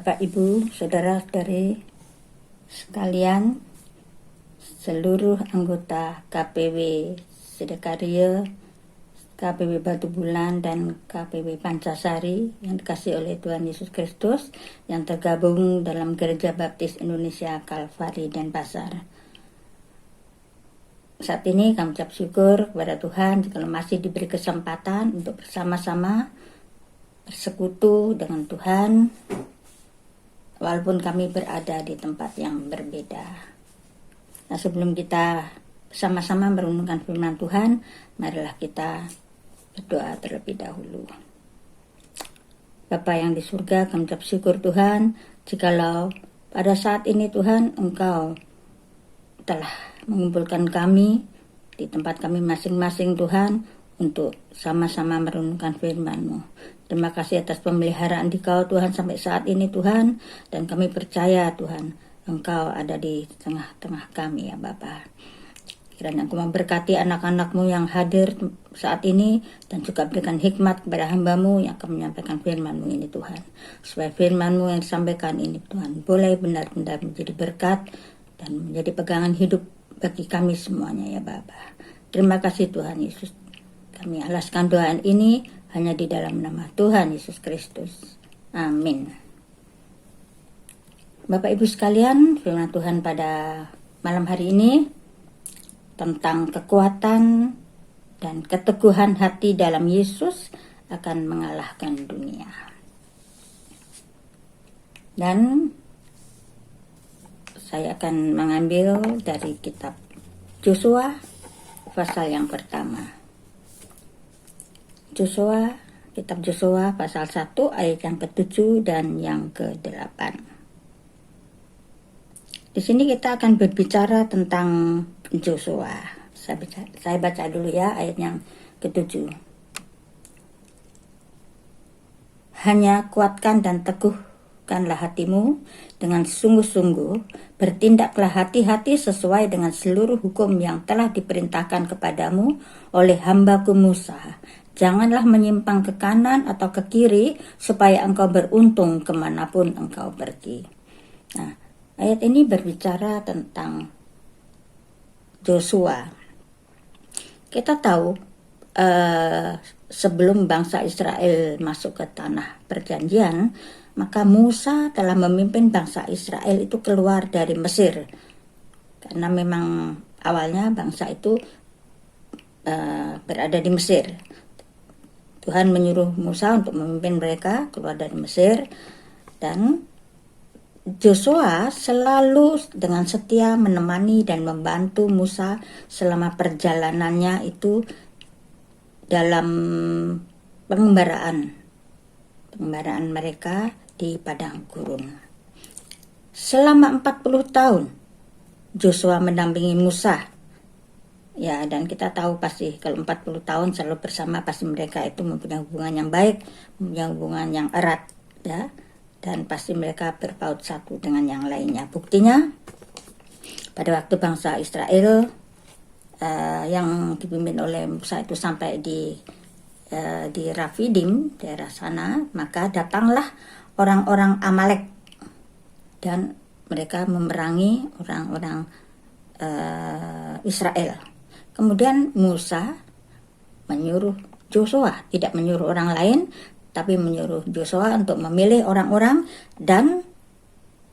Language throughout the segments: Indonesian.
Bapak, Ibu, Saudara-saudari sekalian, seluruh anggota KPW Sedekaria, KPW Batu Bulan, dan KPW Pancasari yang dikasih oleh Tuhan Yesus Kristus yang tergabung dalam Gereja Baptis Indonesia Kalvari Denpasar. Saat ini kami ucap syukur kepada Tuhan jika masih diberi kesempatan untuk bersama-sama bersekutu dengan Tuhan, walaupun kami berada di tempat yang berbeda. Nah, sebelum kita sama-sama merenungkan firman Tuhan, marilah kita berdoa terlebih dahulu. Bapa yang di surga, kami ucap syukur Tuhan, jikalau pada saat ini Tuhan, Engkau telah mengumpulkan kami di tempat kami masing-masing Tuhan, untuk sama-sama merenungkan firman-Mu. Terima kasih atas pemeliharaan Dikau Tuhan sampai saat ini Tuhan, dan kami percaya Tuhan, Engkau ada di tengah-tengah kami ya Bapa. Kiranya Engkau memberkati anak-anak-Mu yang hadir saat ini, dan juga berikan hikmat kepada hamba-Mu yang akan menyampaikan firman-Mu ini Tuhan. Supaya firman-Mu yang disampaikan ini Tuhan boleh benar-benar menjadi berkat dan menjadi pegangan hidup bagi kami semuanya ya Bapa. Terima kasih Tuhan Yesus. Kami alaskan doa ini hanya di dalam nama Tuhan Yesus Kristus. Amin. Bapak Ibu sekalian, firman Tuhan pada malam hari ini tentang kekuatan dan keteguhan hati dalam Yesus akan mengalahkan dunia. Dan saya akan mengambil dari kitab Yosua pasal yang pertama. Kitab Yosua pasal 1 ayat yang ke-7 dan yang ke-8. Di sini kita akan berbicara tentang Yosua. Saya baca dulu ya ayat yang ke-7. Hanya kuatkan dan teguhkanlah hatimu dengan sungguh-sungguh, bertindaklah hati-hati sesuai dengan seluruh hukum yang telah diperintahkan kepadamu oleh hambaku Musa. Janganlah menyimpang ke kanan atau ke kiri, supaya engkau beruntung kemanapun engkau pergi. Nah, ayat ini berbicara tentang Yosua. Kita tahu sebelum bangsa Israel masuk ke tanah perjanjian, maka Musa telah memimpin bangsa Israel itu keluar dari Mesir. Karena memang awalnya bangsa itu berada di Mesir. Tuhan menyuruh Musa untuk memimpin mereka keluar dari Mesir, dan Yosua selalu dengan setia menemani dan membantu Musa selama perjalanannya itu dalam pengembaraan mereka di padang gurun. Selama 40 tahun Yosua mendampingi Musa. Ya, dan kita tahu pasti kalau 40 tahun selalu bersama, pasti mereka itu mempunyai hubungan yang baik, mempunyai hubungan yang erat ya, dan pasti mereka berpaut satu dengan yang lainnya. Buktinya pada waktu bangsa Israel yang dipimpin oleh Musa itu sampai di Rafidim, daerah sana, maka datanglah orang-orang Amalek dan mereka memerangi orang-orang Israel. Kemudian Musa menyuruh Yosua, tidak menyuruh orang lain, tapi menyuruh Yosua untuk memilih orang-orang dan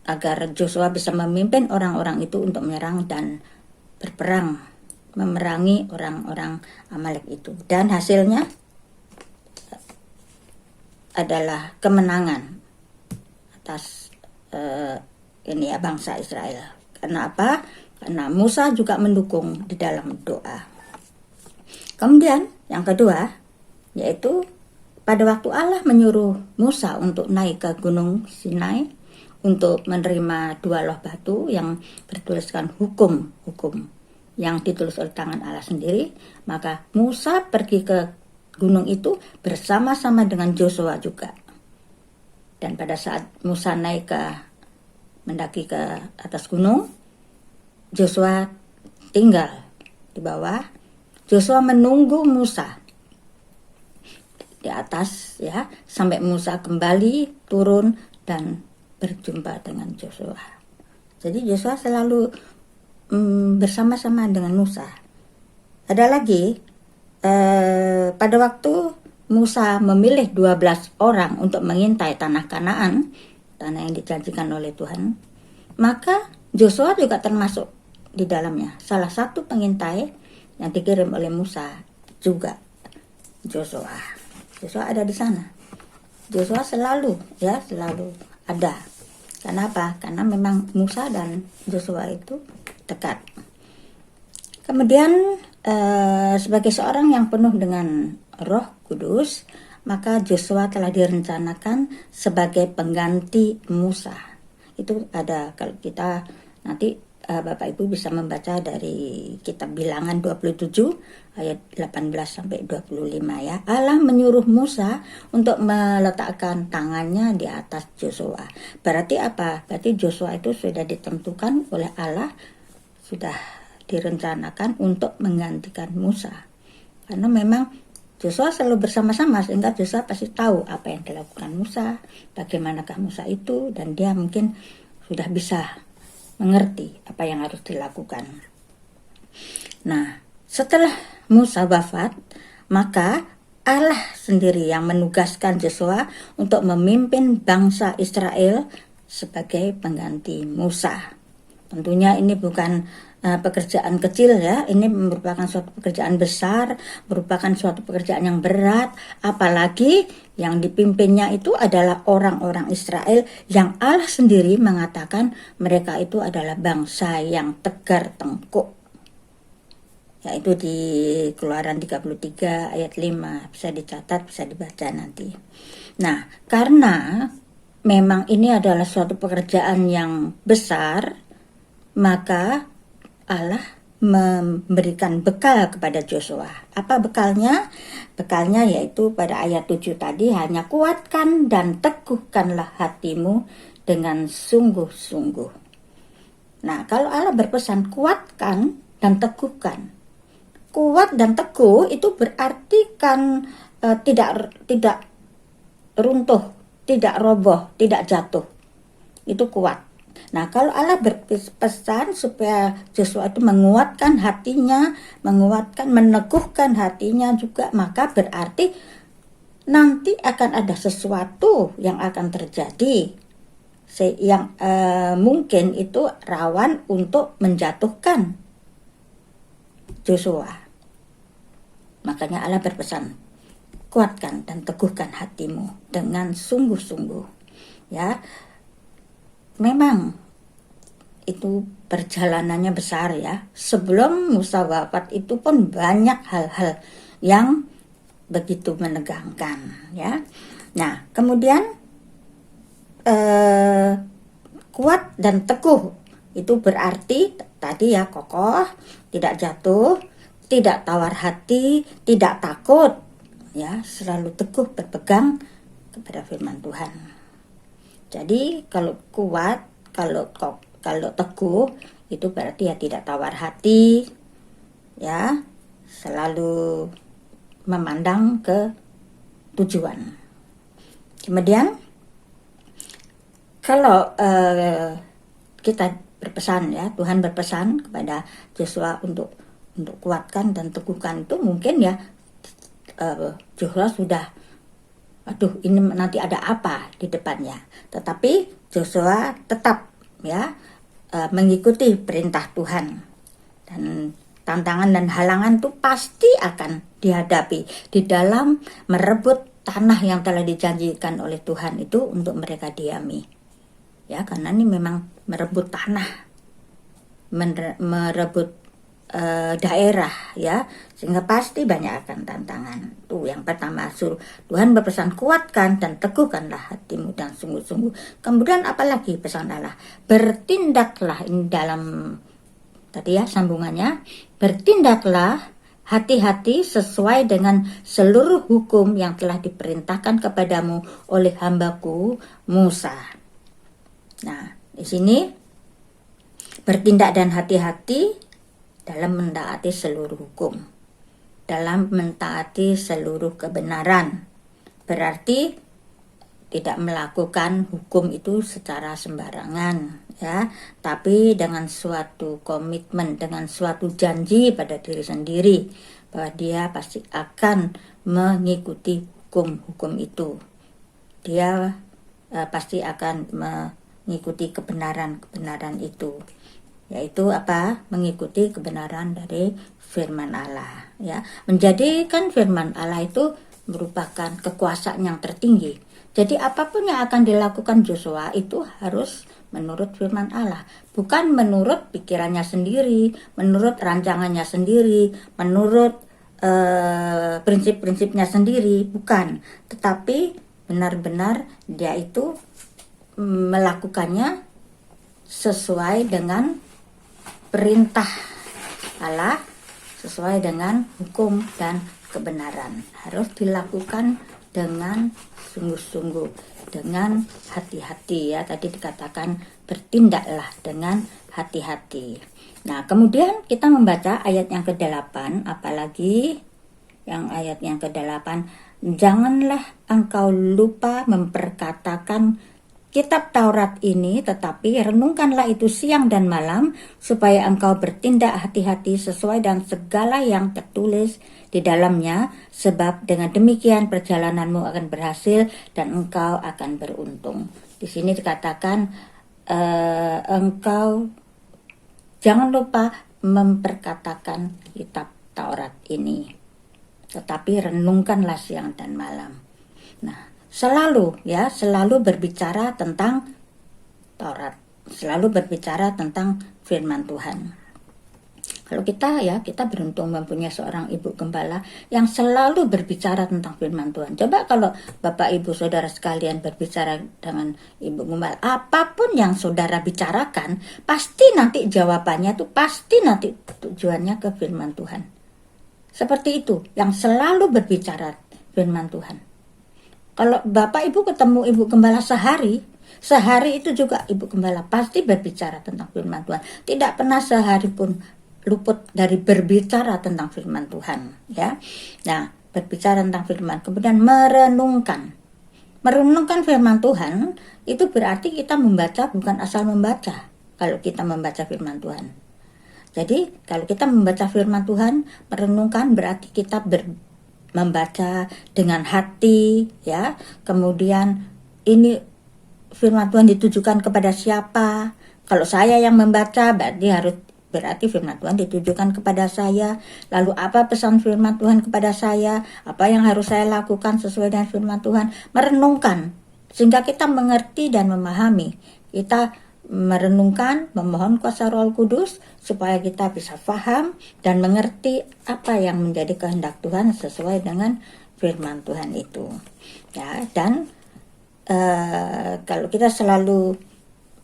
agar Yosua bisa memimpin orang-orang itu untuk menyerang dan berperang, memerangi orang-orang Amalek itu. Dan hasilnya adalah kemenangan atas bangsa Israel. Karena apa? Karena Musa juga mendukung di dalam doa. Kemudian yang kedua, yaitu pada waktu Allah menyuruh Musa untuk naik ke Gunung Sinai untuk menerima 2 loh batu yang bertuliskan hukum-hukum yang ditulis oleh tangan Allah sendiri, maka Musa pergi ke gunung itu bersama-sama dengan Yosua juga. Dan pada saat Musa mendaki ke atas gunung, Yosua tinggal di bawah. Yosua menunggu Musa di atas ya, sampai Musa kembali turun dan berjumpa dengan Joshua. Jadi Joshua selalu bersama-sama dengan Musa. Ada lagi, pada waktu Musa memilih 12 orang untuk mengintai tanah Kanaan, tanah yang dijanjikan oleh Tuhan, maka Joshua juga termasuk di dalamnya. Salah satu pengintai yang dikirim oleh Musa juga Joshua. Joshua ada di sana. Joshua selalu ada. Kenapa? Karena memang Musa dan Joshua itu dekat. Kemudian sebagai seorang yang penuh dengan Roh Kudus, maka Joshua telah direncanakan sebagai pengganti Musa. Itu ada, kalau kita nanti Bapak Ibu bisa membaca dari kitab Bilangan 27 ayat 18 sampai 25 ya. Allah menyuruh Musa untuk meletakkan tangannya di atas Joshua. Berarti apa? Berarti Joshua itu sudah ditentukan oleh Allah, sudah direncanakan untuk menggantikan Musa. Karena memang Joshua selalu bersama-sama, sehingga Joshua pasti tahu apa yang dilakukan Musa, bagaimanakah Musa itu, dan dia mungkin sudah bisa mengerti apa yang harus dilakukan. Nah, setelah Musa wafat, maka Allah sendiri yang menugaskan Joshua untuk memimpin bangsa Israel sebagai pengganti Musa. Tentunya ini bukan pekerjaan kecil ya, ini merupakan suatu pekerjaan besar, merupakan suatu pekerjaan yang berat, apalagi yang dipimpinnya itu adalah orang-orang Israel yang Allah sendiri mengatakan mereka itu adalah bangsa yang tegar tengkuk. Yaitu di Keluaran 33 ayat 5, bisa dicatat, bisa dibaca nanti. Nah, karena memang ini adalah suatu pekerjaan yang besar, maka Allah memberikan bekal kepada Joshua. Apa bekalnya? Bekalnya yaitu pada ayat 7 tadi, hanya kuatkan dan teguhkanlah hatimu dengan sungguh-sungguh. Nah, kalau Allah berpesan kuatkan dan teguhkan. Kuat dan teguh itu berarti kan tidak runtuh, tidak roboh, tidak jatuh. Itu kuat. Nah, kalau Allah berpesan supaya Joshua itu menguatkan hatinya, meneguhkan hatinya juga, maka berarti nanti akan ada sesuatu yang akan terjadi yang mungkin itu rawan untuk menjatuhkan Joshua. Makanya Allah berpesan, kuatkan dan teguhkan hatimu dengan sungguh-sungguh. Ya, memang itu perjalanannya besar ya. Sebelum Musa wafat itu pun banyak hal-hal yang begitu menegangkan ya. Nah, kemudian kuat dan teguh itu berarti tadi ya, kokoh, tidak jatuh, tidak tawar hati, tidak takut ya, selalu teguh berpegang kepada firman Tuhan. Jadi kalau kuat, kalau teguh itu berarti ya tidak tawar hati ya, selalu memandang ke tujuan. Kemudian kalau kita berpesan ya, Tuhan berpesan kepada Joshua untuk kuatkan dan teguhkan, itu mungkin ya Joshua sudah, aduh ini nanti ada apa di depannya. Tetapi Joshua tetap ya mengikuti perintah Tuhan, dan tantangan dan halangan itu pasti akan dihadapi di dalam merebut tanah yang telah dijanjikan oleh Tuhan itu untuk mereka diami ya, karena ini memang merebut tanah, merebut daerah ya, sehingga pasti banyak akan tantangan. Tuh yang pertama, suruh Tuhan berpesan kuatkan dan teguhkanlah hatimu dan sungguh-sungguh. Kemudian apalagi pesan Allah? Bertindaklah, ini dalam tadi ya sambungannya, bertindaklah hati-hati sesuai dengan seluruh hukum yang telah diperintahkan kepadamu oleh hambaku Musa. Nah, di sini bertindak dan hati-hati dalam mentaati seluruh hukum, dalam mentaati seluruh kebenaran. Berarti tidak melakukan hukum itu secara sembarangan, ya, tapi dengan suatu komitmen, dengan suatu janji pada diri sendiri bahwa dia pasti akan mengikuti hukum-hukum itu. Dia pasti akan mengikuti kebenaran-kebenaran itu, yaitu apa? Mengikuti kebenaran dari firman Allah, ya. Menjadikan firman Allah itu merupakan kekuasaan yang tertinggi. Jadi apapun yang akan dilakukan Joshua itu harus menurut firman Allah, bukan menurut pikirannya sendiri, menurut rancangannya sendiri, menurut prinsip-prinsipnya sendiri, bukan. Tetapi benar-benar dia itu melakukannya sesuai dengan perintah Allah, sesuai dengan hukum dan kebenaran. Harus dilakukan dengan sungguh-sungguh, dengan hati-hati, ya. Tadi dikatakan bertindaklah dengan hati-hati. Nah, kemudian kita membaca ayat yang ke-8, apalagi yang ayat yang ke-8, janganlah engkau lupa memperkatakan kitab Taurat ini, tetapi renungkanlah itu siang dan malam, supaya engkau bertindak hati-hati sesuai dengan segala yang tertulis di dalamnya, sebab dengan demikian perjalananmu akan berhasil dan engkau akan beruntung. Di sini dikatakan engkau jangan lupa memperkatakan kitab Taurat ini, tetapi renungkanlah siang dan malam. Nah, selalu berbicara tentang Taurat, selalu berbicara tentang firman Tuhan. Kalau kita beruntung mempunyai seorang ibu gembala yang selalu berbicara tentang firman Tuhan. Coba kalau Bapak Ibu Saudara sekalian berbicara dengan ibu gembala, apapun yang saudara bicarakan, pasti nanti jawabannya tuh pasti nanti tujuannya ke firman Tuhan. Seperti itu, yang selalu berbicara firman Tuhan. Kalau Bapak Ibu ketemu Ibu Gembala sehari itu juga Ibu Gembala pasti berbicara tentang firman Tuhan. Tidak pernah sehari pun luput dari berbicara tentang firman Tuhan, ya. Nah, berbicara tentang firman, kemudian merenungkan firman Tuhan, itu berarti kita membaca bukan asal membaca. Kalau kita membaca firman Tuhan, jadi kalau kita membaca firman Tuhan, merenungkan berarti kita membaca dengan hati, ya. Kemudian ini firman Tuhan ditujukan kepada siapa? Kalau saya yang membaca berarti firman Tuhan ditujukan kepada saya. Lalu apa pesan firman Tuhan kepada saya? Apa yang harus saya lakukan sesuai dengan firman Tuhan? Merenungkan sehingga kita mengerti dan memahami. Kita merenungkan, memohon kuasa Roh Kudus supaya kita bisa paham dan mengerti apa yang menjadi kehendak Tuhan sesuai dengan firman Tuhan itu, ya. Dan kalau kita selalu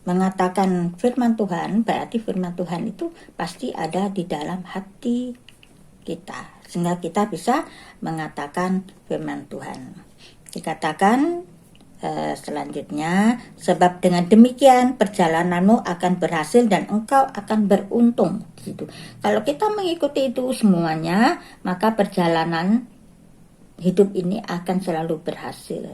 mengatakan firman Tuhan, berarti firman Tuhan itu pasti ada di dalam hati kita, sehingga kita bisa mengatakan firman Tuhan. Dikatakan selanjutnya, sebab dengan demikian perjalananmu akan berhasil dan engkau akan beruntung. Gitu. Kalau kita mengikuti itu semuanya, maka perjalanan hidup ini akan selalu berhasil.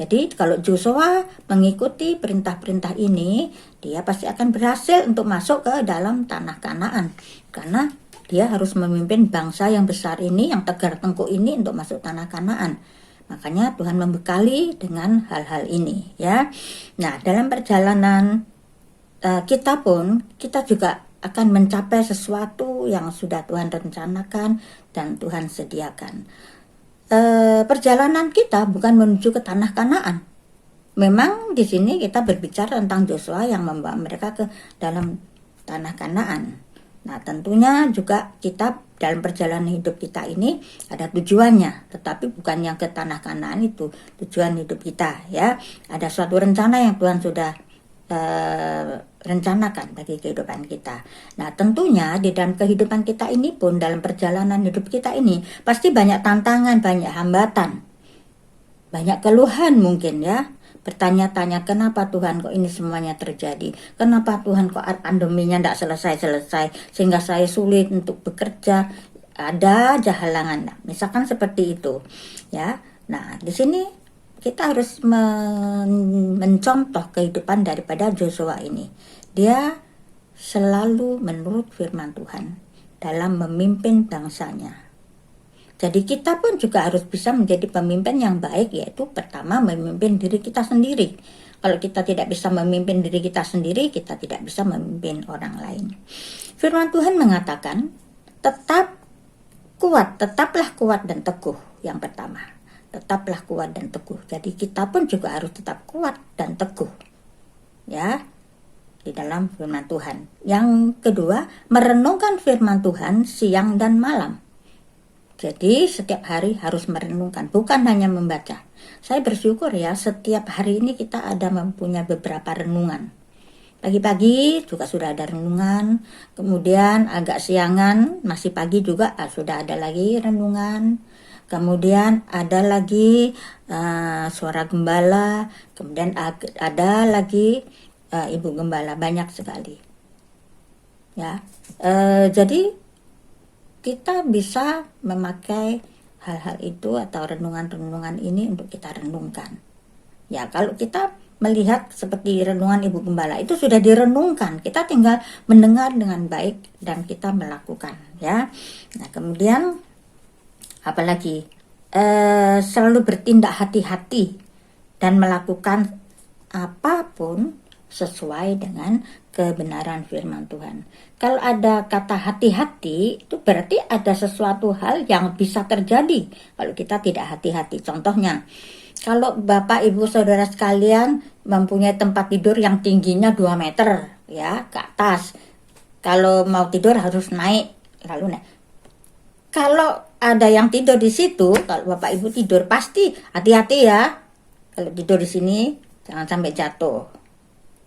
Jadi kalau Joshua mengikuti perintah-perintah ini, dia pasti akan berhasil untuk masuk ke dalam tanah Kanaan, karena dia harus memimpin bangsa yang besar ini, yang tegar tengkuk ini untuk masuk tanah Kanaan. Makanya Tuhan membekali dengan hal-hal ini, ya. Nah, dalam perjalanan kita pun, kita juga akan mencapai sesuatu yang sudah Tuhan rencanakan dan Tuhan sediakan. Perjalanan kita bukan menuju ke tanah Kanaan. Memang di sini kita berbicara tentang Joshua yang membawa mereka ke dalam tanah Kanaan. Nah, tentunya juga kita dalam perjalanan hidup kita ini ada tujuannya, tetapi bukan yang ke tanah Kanaan itu tujuan hidup kita, ya. Ada suatu rencana yang Tuhan sudah rencanakan bagi kehidupan kita. Nah, tentunya di dalam kehidupan kita ini pun, dalam perjalanan hidup kita ini pasti banyak tantangan, banyak hambatan, banyak keluhan mungkin, ya. Bertanya-tanya, kenapa Tuhan kok ini semuanya terjadi? Kenapa Tuhan kok pandeminya tidak selesai-selesai sehingga saya sulit untuk bekerja? Ada aja halangan. Nah, misalkan seperti itu, ya. Nah, di sini kita harus mencontoh kehidupan daripada Joshua ini. Dia selalu menurut firman Tuhan dalam memimpin bangsanya. Jadi kita pun juga harus bisa menjadi pemimpin yang baik, yaitu pertama memimpin diri kita sendiri. Kalau kita tidak bisa memimpin diri kita sendiri, kita tidak bisa memimpin orang lain. Firman Tuhan mengatakan, tetaplah kuat dan teguh. Yang pertama, tetaplah kuat dan teguh. Jadi kita pun juga harus tetap kuat dan teguh, ya, di dalam firman Tuhan. Yang kedua, merenungkan firman Tuhan siang dan malam. Jadi setiap hari harus merenungkan, bukan hanya membaca. Saya bersyukur ya, setiap hari ini kita ada mempunyai beberapa renungan. Pagi-pagi juga sudah ada renungan, kemudian agak siangan, masih pagi juga sudah ada lagi renungan. Kemudian ada lagi suara gembala, kemudian ada lagi ibu gembala, banyak sekali. Ya, jadi kita bisa memakai hal-hal itu atau renungan-renungan ini untuk kita renungkan. Ya, kalau kita melihat seperti renungan Ibu Gembala itu sudah direnungkan, kita tinggal mendengar dengan baik dan kita melakukan, ya. Nah, kemudian apalagi selalu bertindak hati-hati dan melakukan apapun sesuai dengan kebenaran firman Tuhan. Kalau ada kata hati-hati, itu berarti ada sesuatu hal yang bisa terjadi kalau kita tidak hati-hati. Contohnya, kalau Bapak, Ibu, Saudara sekalian mempunyai tempat tidur yang tingginya 2 meter, ya, ke atas. Kalau mau tidur harus naik, lalu naik. Kalau ada yang tidur di situ, kalau Bapak Ibu tidur pasti hati-hati ya. Kalau tidur di sini jangan sampai jatuh.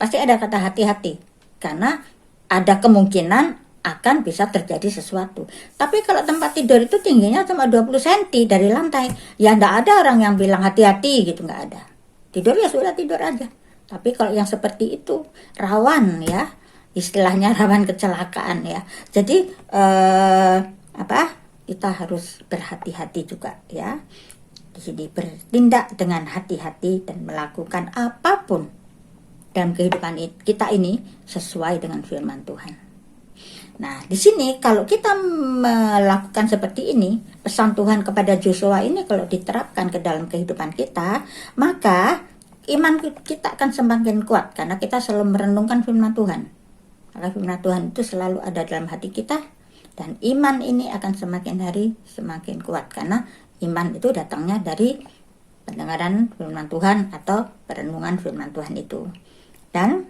Pasti ada kata hati-hati, karena ada kemungkinan akan bisa terjadi sesuatu. Tapi kalau tempat tidur itu tingginya cuma 20 cm dari lantai, ya enggak ada orang yang bilang hati-hati gitu, enggak ada. Tidur ya sudah tidur aja. Tapi kalau yang seperti itu rawan ya, istilahnya rawan kecelakaan ya. Jadi kita harus berhati-hati juga ya. Jadi bertindak dengan hati-hati dan melakukan apapun dalam kehidupan kita ini sesuai dengan firman Tuhan. Nah, di sini kalau kita melakukan seperti ini, pesan Tuhan kepada Joshua ini kalau diterapkan ke dalam kehidupan kita, maka iman kita akan semakin kuat karena kita selalu merenungkan firman Tuhan. Maka firman Tuhan itu selalu ada dalam hati kita dan iman ini akan semakin hari semakin kuat karena iman itu datangnya dari pendengaran firman Tuhan atau perenungan firman Tuhan itu. Dan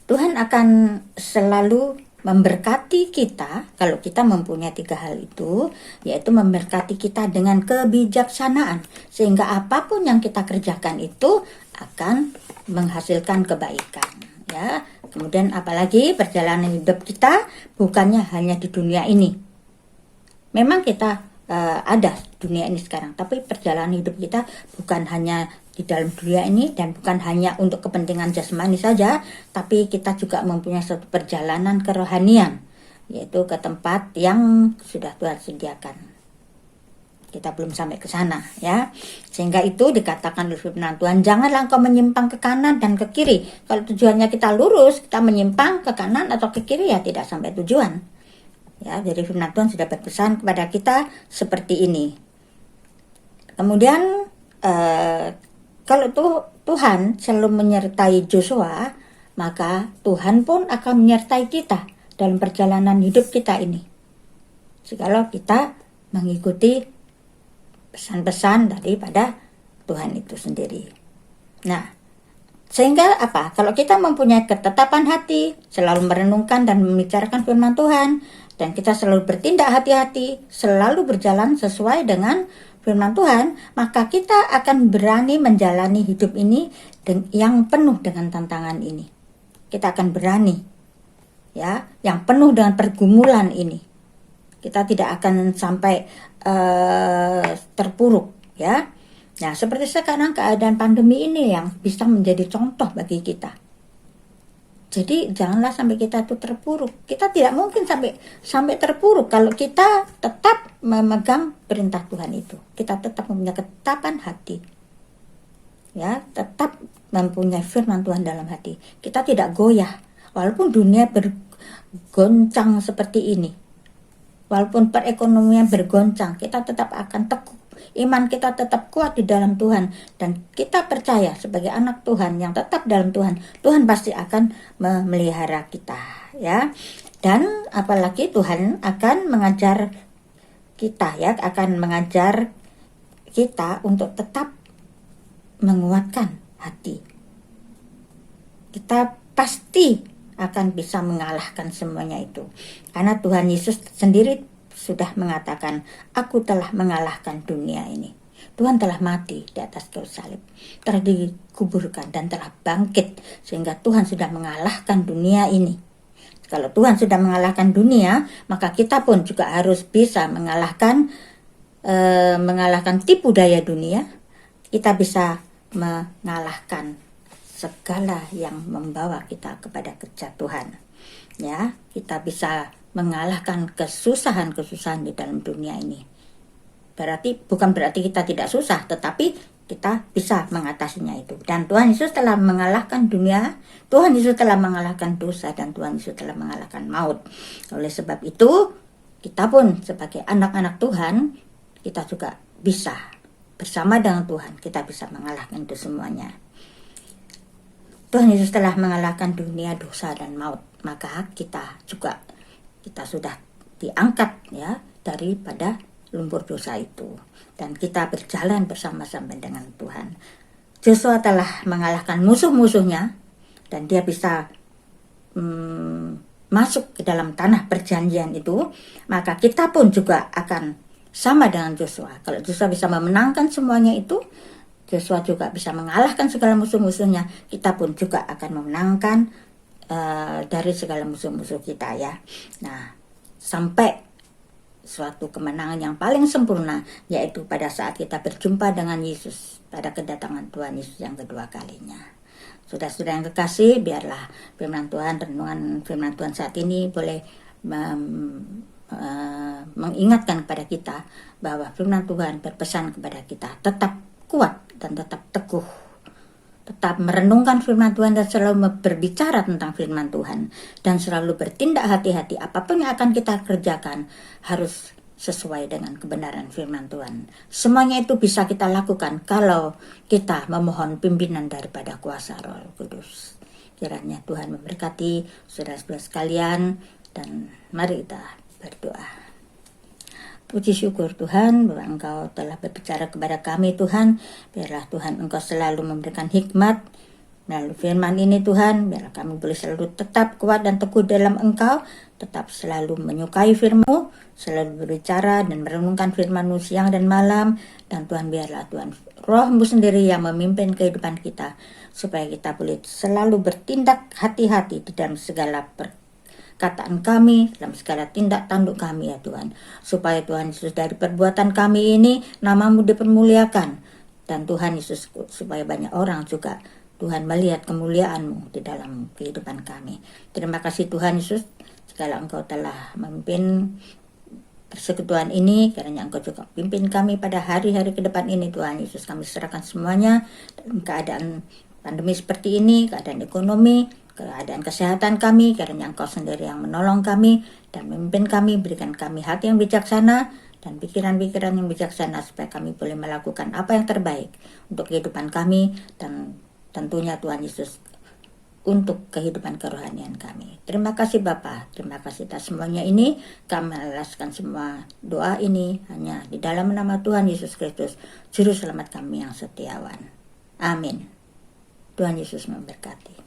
Tuhan akan selalu memberkati kita kalau kita mempunyai 3 hal itu, yaitu memberkati kita dengan kebijaksanaan sehingga apapun yang kita kerjakan itu akan menghasilkan kebaikan ya. Kemudian apalagi perjalanan hidup kita bukannya hanya di dunia ini. Memang kita ada dunia ini sekarang, tapi perjalanan hidup kita bukan hanya di dalam dunia ini dan bukan hanya untuk kepentingan jasmani saja, tapi kita juga mempunyai suatu perjalanan kerohanian, yaitu ke tempat yang sudah Tuhan sediakan. Kita belum sampai ke sana ya. Sehingga itu dikatakan oleh firman Tuhan, janganlah engkau menyimpang ke kanan dan ke kiri. Kalau tujuannya kita lurus, kita menyimpang ke kanan atau ke kiri ya tidak sampai tujuan. Ya, jadi firman Tuhan sudah berpesan kepada kita seperti ini. Kemudian kalau Tuhan selalu menyertai Joshua, maka Tuhan pun akan menyertai kita dalam perjalanan hidup kita ini. Jikalau kita mengikuti pesan-pesan daripada Tuhan itu sendiri. Nah, sehingga apa? Kalau kita mempunyai ketetapan hati, selalu merenungkan dan membicarakan firman Tuhan, dan kita selalu bertindak hati-hati, selalu berjalan sesuai dengan firman Tuhan, maka kita akan berani menjalani hidup ini yang penuh dengan tantangan ini. Kita akan berani, ya, yang penuh dengan pergumulan ini. Kita tidak akan sampai terpuruk, ya. Nah, seperti sekarang keadaan pandemi ini yang bisa menjadi contoh bagi kita. Jadi janganlah sampai kita itu terpuruk. Kita tidak mungkin sampai terpuruk kalau kita tetap memegang perintah Tuhan itu. Kita tetap mempunyai ketetapan hati. ya, tetap mempunyai firman Tuhan dalam hati. Kita tidak goyah walaupun dunia bergoncang seperti ini. Walaupun perekonomian bergoncang, kita tetap akan teguh. Iman kita tetap kuat di dalam Tuhan, dan kita percaya sebagai anak Tuhan yang tetap dalam Tuhan, Tuhan pasti akan memelihara kita, ya. Dan apalagi Tuhan akan mengajar kita, ya, akan mengajar kita untuk tetap menguatkan hati. Kita pasti akan bisa mengalahkan semuanya itu, karena Tuhan Yesus sendiri sudah mengatakan, aku telah mengalahkan dunia ini. Tuhan telah mati di atas kayu salib, telah dikuburkan dan telah bangkit, sehingga Tuhan sudah mengalahkan dunia ini. Kalau Tuhan sudah mengalahkan dunia, maka kita pun juga harus bisa mengalahkan tipu daya dunia. Kita bisa mengalahkan segala yang membawa kita kepada kejatuhan. Ya, kita bisa mengalahkan kesusahan-kesusahan di dalam dunia ini. Bukan berarti kita tidak susah, tetapi kita bisa mengatasinya itu. Dan Tuhan Yesus telah mengalahkan dunia, Tuhan Yesus telah mengalahkan dosa, dan Tuhan Yesus telah mengalahkan maut. Oleh sebab itu, kita pun sebagai anak-anak Tuhan, kita juga bisa bersama dengan Tuhan, kita bisa mengalahkan itu semuanya. Tuhan Yesus telah mengalahkan dunia, dosa, dan maut. Maka kita sudah diangkat, ya, daripada lumpur dosa itu, dan kita berjalan bersama-sama dengan Tuhan. Joshua telah mengalahkan musuh-musuhnya, dan dia bisa masuk ke dalam tanah perjanjian itu. Maka kita pun juga akan sama dengan Joshua. Kalau Joshua bisa memenangkan semuanya itu, Joshua juga bisa mengalahkan segala musuh-musuhnya. Kita pun juga akan memenangkan dari segala musuh-musuh kita, ya. Nah, sampai suatu kemenangan yang paling sempurna, yaitu pada saat kita berjumpa dengan Yesus pada kedatangan Tuhan Yesus yang kedua kalinya. Saudara-saudara yang kekasih, biarlah firman Tuhan, renungan firman Tuhan saat ini boleh mengingatkan kepada kita bahwa firman Tuhan berpesan kepada kita tetap kuat dan tetap teguh, tetap merenungkan firman Tuhan dan selalu berbicara tentang firman Tuhan, dan selalu bertindak hati-hati. Apapun yang akan kita kerjakan harus sesuai dengan kebenaran firman Tuhan. Semuanya itu bisa kita lakukan kalau kita memohon pimpinan daripada kuasa Roh Kudus. Kiranya Tuhan memberkati saudara-saudara sekalian, dan mari kita berdoa. Puji syukur Tuhan bahwa Engkau telah berbicara kepada kami, Tuhan. Biarlah Tuhan Engkau selalu memberikan hikmat melalui firman ini, Tuhan. Biarlah kami boleh selalu tetap kuat dan teguh dalam Engkau, tetap selalu menyukai firman-Mu, selalu berbicara dan merenungkan firman-Mu siang dan malam. Dan Tuhan, biarlah Tuhan Roh-Mu sendiri yang memimpin kehidupan kita, supaya kita boleh selalu bertindak hati-hati di dalam segala perkataan kami, dalam segala tindak tanduk kami, ya Tuhan. Supaya Tuhan Yesus, dari perbuatan kami ini nama-Mu dipermuliakan. Dan Tuhan Yesus, supaya banyak orang juga Tuhan melihat kemuliaan-Mu di dalam kehidupan kami. Terima kasih Tuhan Yesus, segala Engkau telah memimpin persekutuan ini, karena Engkau juga pimpin kami pada hari-hari ke depan ini. Tuhan Yesus, kami serahkan semuanya dalam keadaan pandemi seperti ini, keadaan ekonomi, keadaan kesehatan kami, karena Engkau sendiri yang menolong kami dan memimpin kami. Berikan kami hati yang bijaksana dan pikiran-pikiran yang bijaksana, supaya kami boleh melakukan apa yang terbaik untuk kehidupan kami, dan tentunya Tuhan Yesus untuk kehidupan kerohanian kami. Terima kasih Bapa, terima kasih atas semuanya ini. Kami menalaskan semua doa ini hanya di dalam nama Tuhan Yesus Kristus, Juru Selamat kami yang setiawan. Amin. Tuhan Yesus memberkati.